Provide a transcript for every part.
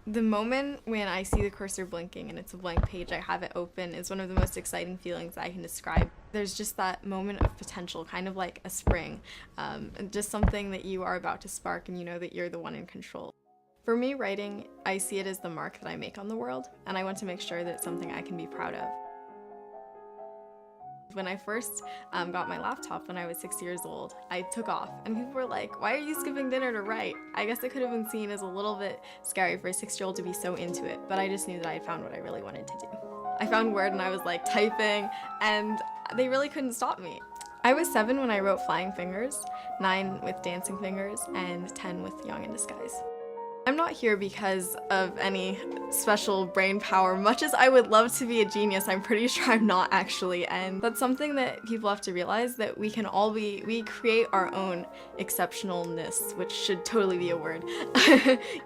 The moment when I see the cursor blinking and it's a blank page, I have it open, is one of the most exciting feelings I can describe. There's just that moment of potential, kind of like a spring, just something that you are about to spark and you know that you're the one in control. For me, writing, I see it as the mark that I make on the world, and I want to make sure that it's something I can be proud of. When I first got my laptop when I was 6 years old, I took off and people were like, why are you skipping dinner to write? I guess it could have been seen as a little bit scary for a 6-year-old to be so into it, but I just knew that I had found what I really wanted to do. I found Word and I was like typing and they really couldn't stop me. I was 7 when I wrote Flying Fingers, 9 with Dancing Fingers, and 10 with Young in Disguise. I'm not here because of any special brain power. Much as I would love to be a genius, I'm pretty sure I'm not actually, and that's something that people have to realize, that we create our own exceptionalness, which should totally be a word.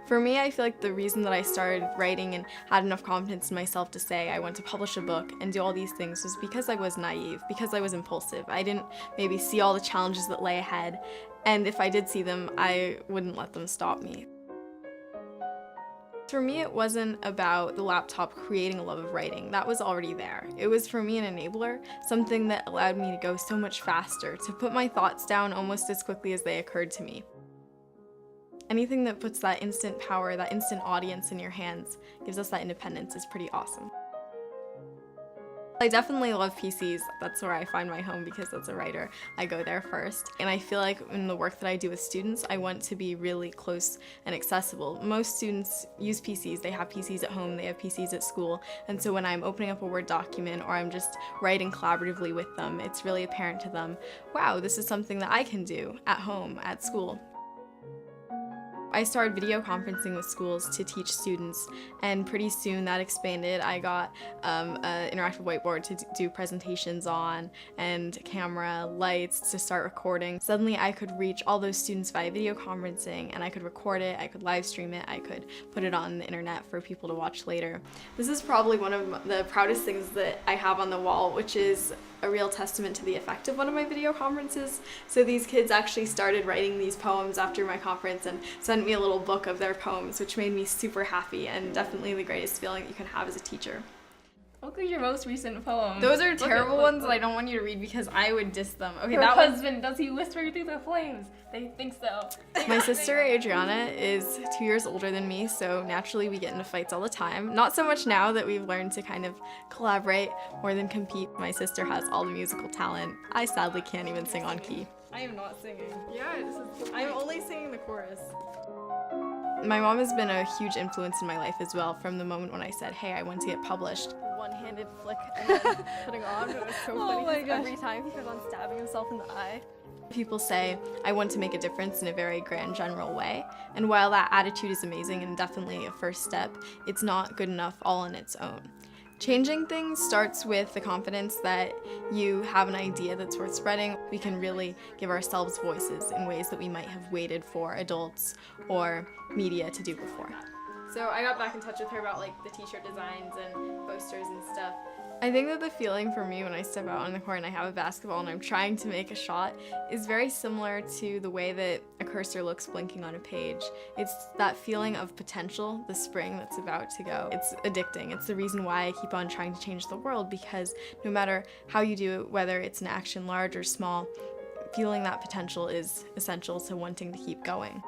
For me, I feel like the reason that I started writing and had enough confidence in myself to say I want to publish a book and do all these things was because I was naive, because I was impulsive. I didn't maybe see all the challenges that lay ahead, and if I did see them, I wouldn't let them stop me. For me, it wasn't about the laptop creating a love of writing. That was already there. It was for me an enabler, something that allowed me to go so much faster, to put my thoughts down almost as quickly as they occurred to me. Anything that puts that instant power, that instant audience in your hands, gives us that independence is pretty awesome. I definitely love PCs. That's where I find my home because as a writer, I go there first. And I feel like in the work that I do with students, I want to be really close and accessible. Most students use PCs. They have PCs at home, they have PCs at school. And so when I'm opening up a Word document or I'm just writing collaboratively with them, it's really apparent to them, wow, this is something that I can do at home, at school. I started video conferencing with schools to teach students, and pretty soon that expanded. I got an interactive whiteboard to do presentations on, and camera, lights to start recording. Suddenly I could reach all those students via video conferencing, and I could record it, I could live stream it, I could put it on the internet for people to watch later. This is probably one of the proudest things that I have on the wall, which is a real testament to the effect of one of my video conferences. So these kids actually started writing these poems after my conference and sent me a little book of their poems, which made me super happy and definitely the greatest feeling that you can have as a teacher. Look at your most recent poem. Those are terrible ones that I don't want you to read because I would diss them. Okay, Her husband, does he whisper through the flames? They think so. My sister Adriana is 2 years older than me, so naturally we get into fights all the time. Not so much now that we've learned to kind of collaborate more than compete. My sister has all the musical talent. I sadly can't even sing on key. I am not singing. Yeah, I'm only singing the chorus. My mom has been a huge influence in my life as well, from the moment when I said, hey, I want to get published. One-handed flick and then putting on, it was so funny. Oh my gosh. Every time he kept on stabbing himself in the eye. People say, I want to make a difference in a very grand general way, and while that attitude is amazing and definitely a first step, it's not good enough all on its own. Changing things starts with the confidence that you have an idea that's worth spreading. We can really give ourselves voices in ways that we might have waited for adults or media to do before. So I got back in touch with her about like the t-shirt designs and posters and stuff. I think that the feeling for me when I step out on the court and I have a basketball and I'm trying to make a shot is very similar to the way that a cursor looks blinking on a page. It's that feeling of potential, the spring that's about to go. It's addicting. It's the reason why I keep on trying to change the world, because no matter how you do it, whether it's an action large or small, feeling that potential is essential to wanting to keep going.